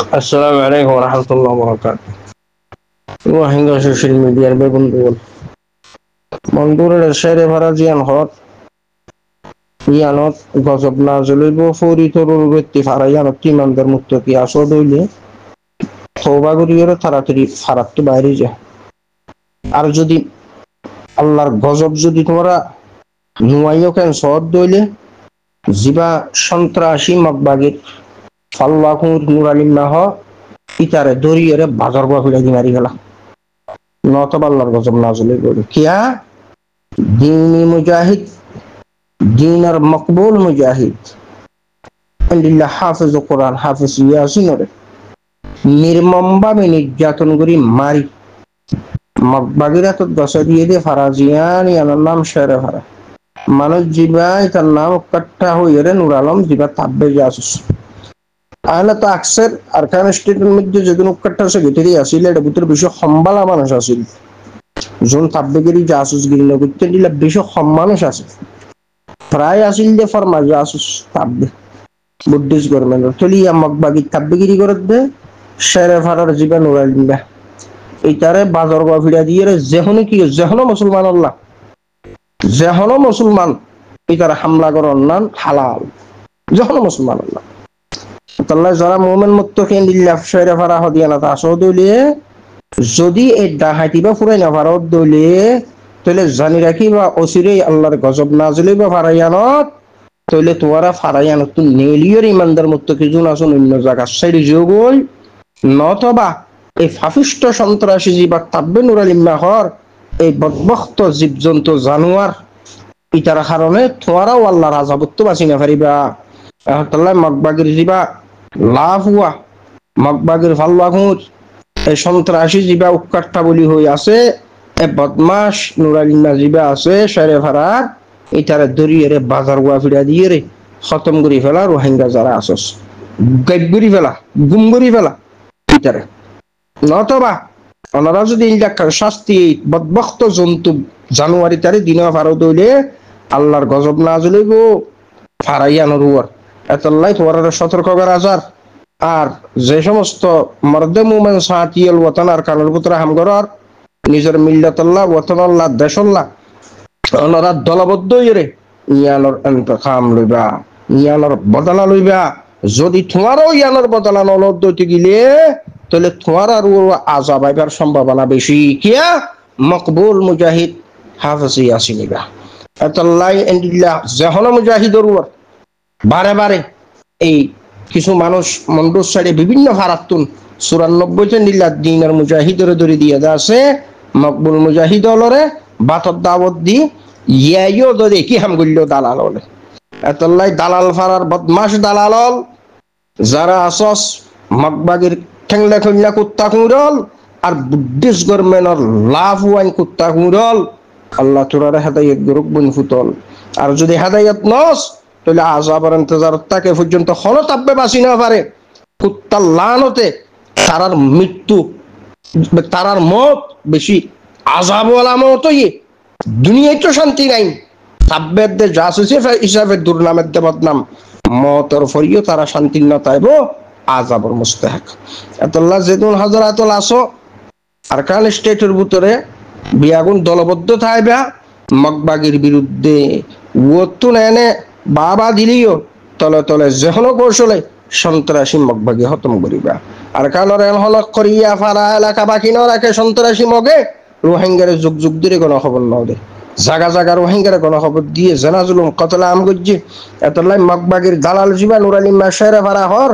Assalamu alaikum warahmatullahi wabarakatuh. Rohingya social media begunduan. Mandura shere farajian hot. Yanot gazab nazalibo fori torur betti farayanot timanдар muttaqi asodule. তওবা করিয়ে তাড়াতাড়ি ফারাক্ত বাইরে যায়। আর যদি আল্লাহর গজব যদি তোমরা নুয়াইও কেন সদ দইলে জিবা সন্ত্রাসী মগবাগির ফাল্লাকুর নুরালিল্লাহ ইতারে দরিয়ে বাজার বা ফিরে দি মারি গেলা নতবা আল্লাহর গজব নাজলে বলে কিয়া দীনী মুজাহিদ দীনার মকবুল মুজাহিদ আল্লাহ হাফেজ কোরআন হাফেজ ইয়াসিনরে নির্মমভাবে নির্যাতন করি মারি মগবাগিরা তো দশা দিয়ে দিয়ে ফারাজিয়ান ইয়ানোর নাম শেরে ফারা মানুষ জিবাই তার নাম কাট্টা হয়ে রে নুর আলম জিবা তাব্বে জাসুস আহলে তো আকসের আরকান স্টেটের মধ্যে যেদিন উৎকাট্টা সেক্রেটারি আসিল এটা ভিতরে বেশি সম্বালা মানুষ আসিল যোন তাব্বেগিরি জাসুসগিরি না করতে দিলে বেশি কম মানুষ আছে প্রায় আসিল যে ফরমা জাসুস তাব্বে বুদ্ধিস্ট গভর্নমেন্ট তলিয়া মগবাগি তাব্বেগিরি করে দে শেরে ফারার জিবা নুর আলম এইটারে বাজার গা ফিরা দিয়ে যেহনো কি যেহনো মুসলমান আল্লাহ যেহনো মুসলমান এইটারে হামলা করার নাম হালাল যেহনো মুসলমান আল্লাহ তাল্লাহ যারা মুমিন মুত্তাকিন লিল্লাহ শেরে ফারা হদিয়া না তাসো দলিয়ে যদি এই ডাহাতি বা ফুরাই না ফারত দলিয়ে তাহলে জানি রাখিবা অচিরে আল্লাহর গজব নাজলে বা ফারায়ানত তাহলে তোরা ফারায়ানত তো নেলিয়র ইমানদার মুত্তাকি জুন আসুন অন্য জায়গা সাইডে যোগল নতবা এই ফাফিষ্ট সন্ত্রাসী জীবা তাব্বে নুরালিল্লাহর এই বদবখত জীবজন্তু জানোয়ার ইটার কারণে তোমারাও আল্লাহর আযাবত বাঁচি না পারিবা আল্লাহ মগবাগির জীবা লাভ হুয়া মগবাগির ফাল্লাহুর এই সন্ত্রাসী জীবা উৎকাট্টা বলি হই আছে এই বদমাশ নুরালিল্লাহ জীবা আছে শেরে ফারার ইটারে দরিয়ে রে বাজার গুয়া ফিরা দিয়ে রে খতম করি ফেলা রোহিঙ্গা যারা আসস গাইব করি ফেলা গুম করি ফেলা ইটারে নতবা ওনারা যদি শাস্তি বদবখত জন্তু জানুয়ারি তারিখ দিন ফারো দইলে আল্লাহর গজব না জ্বলিব ফারাইয়ানোর উপর এতলাই তোমার সতর্ক করা যার আর যে সমস্ত মর্দে মুমেন সাহাতিয়াল ওয়াতান আর কানুর পুত্র হাম করার নিজের মিল্লাতাল্লাহ ওয়াতানাল্লাহ দেশাল্লাহ ওনারা দলবদ্ধ ইরে ইয়ানোর ইন্তকাম লইবা ইয়ানোর বদলা লইবা যদি তোমারও ইয়ানোর বদলা নলদ্দইতে গিলে তাহলে তোমার আর আযাব আইবার সম্ভাবনা বেশি কিয়া মকবুল মুজাহিদ হাফেজ ইয়াসিনিবা আল্লাহ ইল্লাহ জাহানা মুজাহিদর বারে বারে এই কিছু মানুষ মন্ডুর সাইডে বিভিন্ন ফারাতুন 94 তে নিল্লাহ দিনের মুজাহিদরে ধরে দিয়ে আছে মকবুল মুজাহিদ হলরে বাতর দাওয়াত দি ইয়াইও দরে কি হাম গল্ল দালাল হলে আল্লাহ দালাল ফারার বদমাশ দালাল যারা আসস মগবাগির ঠেংলা ঠেংলা কুত্তা কুড়ল আর বুদ্ধিস্ট গভর্নমেন্টর লাভ ওয়াইন কুত্তা কুড়ল আল্লাহ তোরা হেদায়েত গরুক বন ফুতল আর যদি হেদায়েত নস তাহলে আযাবের ইন্তজার তাকে পর্যন্ত হলো তাব্বে বাঁচি না পারে কুত্তার লানতে তারার মৃত্যু তারার মত বেশি আযাবওয়ালা মত হই দুনিয়ায় তো শান্তি নাই তাব্বের দে জাসুসি হিসাবে দুর্নামের দে বদনাম মতর ফরিও তারা শান্তি না তাইবো আযাবর মুস্তাহিক আল্লাহ যেদিন হযরতুল আসো আরকান স্টেটের ভিতরে বিয়াগুন দলবদ্ধ থাইবা মগবাগির বিরুদ্ধে ওতুন এনে বাবা দিলিও তলে তলে যেহনো কৌশলে সন্ত্রাসী মগবাগি খতম করিবা আরকানর এন হলক করিয়া ফারা এলাকা বাকি না রাখে সন্ত্রাসী মগে রোহিঙ্গারে যুগ যুগ ধরে কোনো খবর নাও দে জায়গা জায়গা রোহিঙ্গারে কোনো খবর দিয়ে জেনা জুলুম কতলা আম গজ্জি এতলাই মগবাগির দালাল জিবা নুরালিম শেরে ফারা হর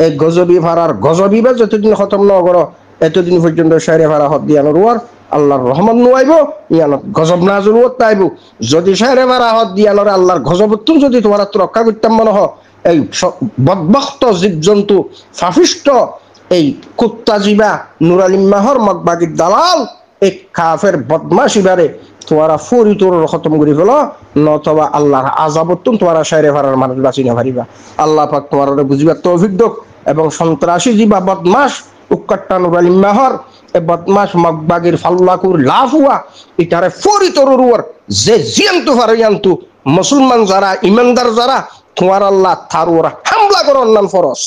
এই গজবি ফারার গজবি বা যতদিন খতম ন করো এতদিন পর্যন্ত শেরে ফারা হদ দিয়ানোর ওয়ার আল্লাহর রহমত নুয়াইব ইয়ানত গজব নাজুল ওত তাইব যদি শেরে ফারা হদ দিয়ানোর আল্লাহর গজবতুন যদি তোমার রক্ষা করতাম মনে হয় এই বদবখত জীবজন্তু ফাফিষ্ট এই কুত্তা জিবা নুরালিম মাহর মগবাগির দালাল এই কাফের বদমাশিবারে তোমরা ফুরি তোর খতম করে ফেলো নতবা আল্লাহর আযাবতুন তোমরা শেরে ফারার মানুষ বাঁচি না পারিবা আল্লাহ পাক তোমারে বুঝিবার তৌফিক দাও এবং সন্ত্রাসী জিবা বদমাশ উক্কাট্টা নুরালিম মাহর এই বদমাশ মগবাগির ফাল্লাকুর লাভ হুয়া ইটারে ফুরি তোর যে জিয়ান্তু ফারায়ান্তু মুসলমান যারা ইমানদার যারা তোমার আল্লাহ তার ওরা হামলা করার নাম ফরজ